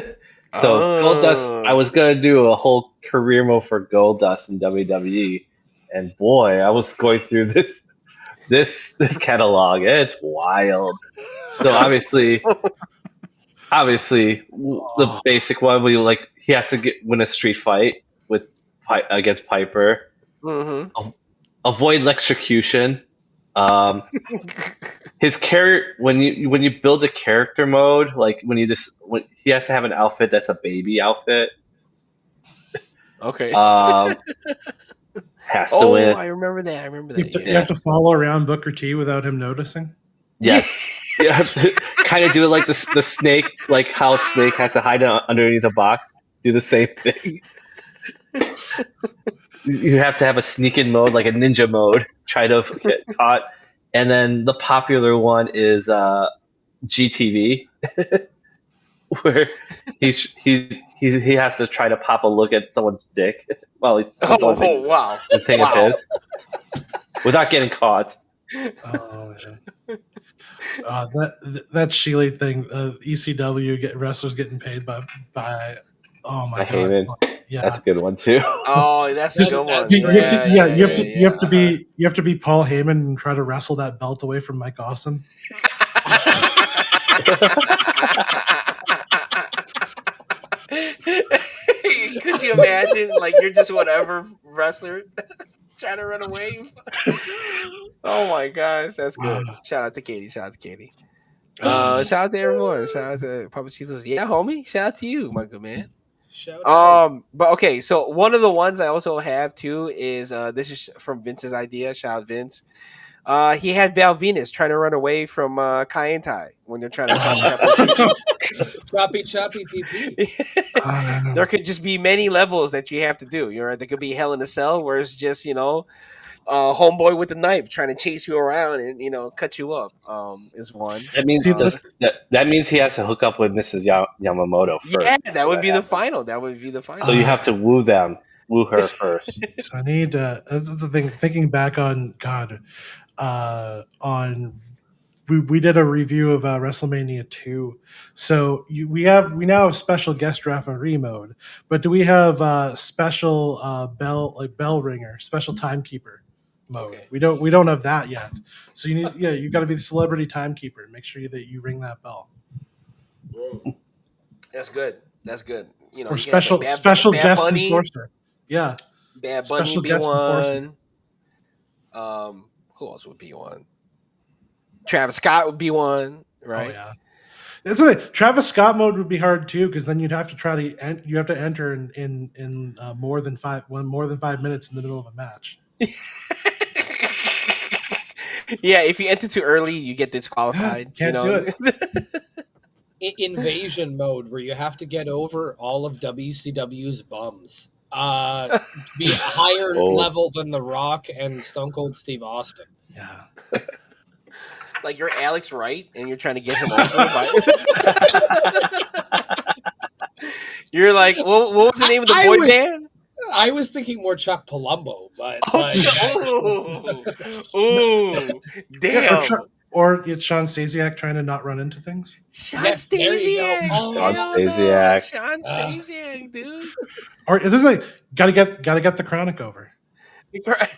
So Goldust, I was gonna do a whole career mode for Goldust in WWE, and boy, I was going through this catalog. It's wild. So obviously, the basic one, he has to win a street fight against Piper. Mm-hmm. Avoid electrocution. His character, when you build a character mode, when he has to have an outfit that's a baby outfit. Okay. Has to win. I remember that. You have to follow around Booker T without him noticing. Yes. You have to kind of do it like the snake, like how Snake has to hide underneath a box. Do the same thing. You have to have a sneak in mode, like a ninja mode. Try to get caught. And then the popular one is GTV, where he has to try to pop a look at someone's dick while he's wow, the thing of his, without getting caught. Oh man. That Sheely thing, ECW wrestlers getting paid by oh my god, Heyman. Yeah, that's a good one too. Oh, that's a good one. You have to be Paul Heyman and try to wrestle that belt away from Mike Awesome. Could you imagine? You're just whatever wrestler trying to run away. Oh my gosh, that's good. Shout out to Katie. Shout out to everyone. Shout out to Papa Jesus. Yeah, homie. Shout out to you, my good man. Shout out. But okay, so one of the ones I also have too is this is from Vince's idea. Shout out Vince. He had Val Venus trying to run away from Kai and Tai when they're trying to choppy PP. There could just be many levels that you have to do. There could be Hell in a Cell where it's just homeboy with the knife trying to chase you around and cut you up. Is one. That means that means he has to hook up with Mrs. Yamamoto first. Yeah, that would be the final. So you have to woo her first. So I need that's the thing. Thinking back on we did a review of WrestleMania 2. So we now have special guest referee mode, but do we have special bell ringer, special timekeeper mode? Okay. We don't have that yet. So you got to be the celebrity timekeeper. Make sure that you ring that bell. That's good. Or special guest Bunny. enforcer. Yeah. Bad Bunny would be one. Who else would be one? Travis Scott would be one, right? Oh yeah. It's like Travis Scott mode would be hard too, because then you'd have to enter in more than 5 minutes in the middle of a match. Yeah, if you enter too early, you get disqualified. Can't do it. Invasion mode, where you have to get over all of WCW's bums. to be a higher Oh. level than The Rock and Stone Cold Steve Austin. Yeah. Like you're Alex Wright and you're trying to get him over by. You're like, what was the name of the boy band? I was thinking more Chuck Palumbo, but damn. Or it's Sean Stasiak trying to not run into things. Sean Yes, there you go. Stasiak. Oh, Sean Hell Stasiak. no. Sean Stasiak, dude. Or it is like gotta get the chronic over.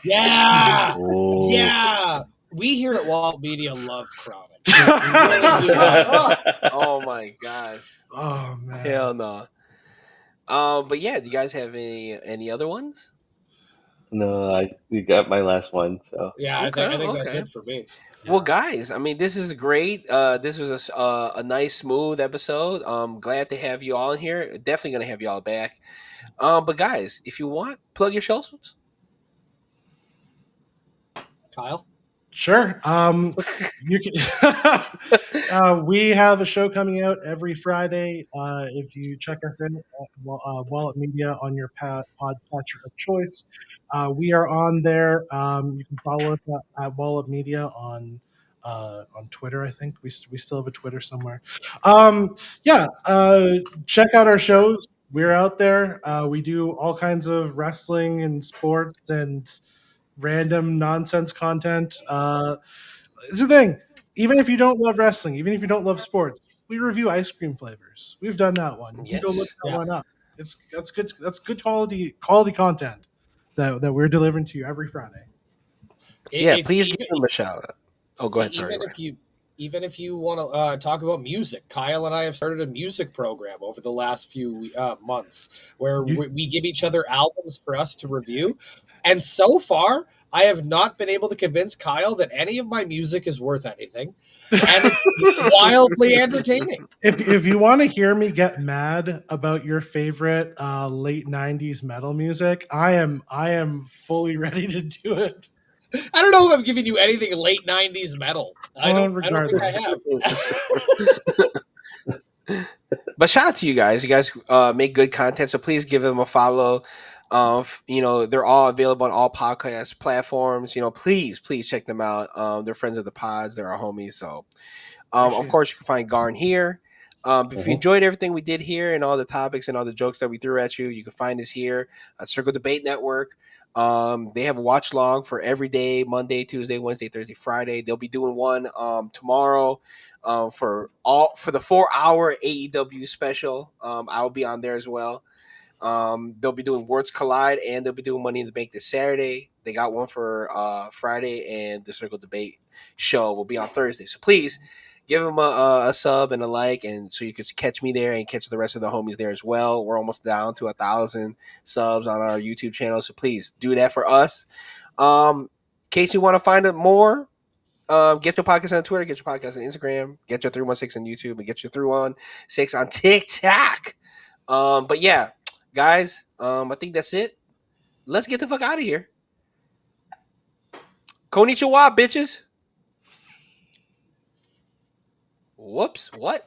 Yeah. Oh. Yeah. We here at Walt Media love Chronic. We really do love it. Oh my gosh. Oh man. Hell no. But yeah, do you guys have any other ones? No, you got my last one. So Yeah, I think that's it for me. Well, guys, I mean, this is great. This was a nice, smooth episode. Glad to have you all in here. Definitely gonna have you all back. But guys, if you want, plug your shows. Kyle? Sure. You can. We have a show coming out every Friday. If you check us in at Wallet Media on your podcatcher of choice, we are on there. You can follow us at Wallet Media on Twitter. I think we still have a Twitter somewhere. Yeah. Check out our shows. We're out there. We do all kinds of wrestling and sports and random nonsense content. It's the thing. Even if you don't love wrestling, even if you don't love sports, we review ice cream flavors. We've done that one. You can go look that one up. That's good. That's good quality content that we're delivering to you every Friday. Please give them a shout out. Oh, go ahead. Sorry. Even if you want to talk about music, Kyle and I have started a music program over the last few months where we give each other albums for us to review. And so far, I have not been able to convince Kyle that any of my music is worth anything. And it's wildly entertaining. If you want to hear me get mad about your favorite late 90s metal music, I am fully ready to do it. I don't know if I'm giving you anything late 90s metal. I don't think I have. But shout out to you guys. You guys make good content, so please give them a follow. They're all available on all podcast platforms. Please check them out. They're friends of the pods. They're our homies. So, of course, you can find Garn here. If you enjoyed everything we did here and all the topics and all the jokes that we threw at you, you can find us here at Circle Debate Network. They have a watch long for every day: Monday, Tuesday, Wednesday, Thursday, Friday. They'll be doing one tomorrow for the 4-hour AEW special. I'll be on there as well. They'll be doing Words Collide and they'll be doing Money in the Bank this Saturday. They got one for Friday, and the Circle Debate show will be on Thursday. So please give them a sub and a like, and so you can catch me there and catch the rest of the homies there as well. We're almost down to 1,000 subs on our YouTube channel, so please do that for us. In case you want to find out more, Get Your Podcast on Twitter, Get Your Podcast on Instagram, Get Your 316 on YouTube, and Get Your 316 on TikTok. But yeah, guys, I think that's it. Let's get the fuck out of here. Konnichiwa, bitches. Whoops, what?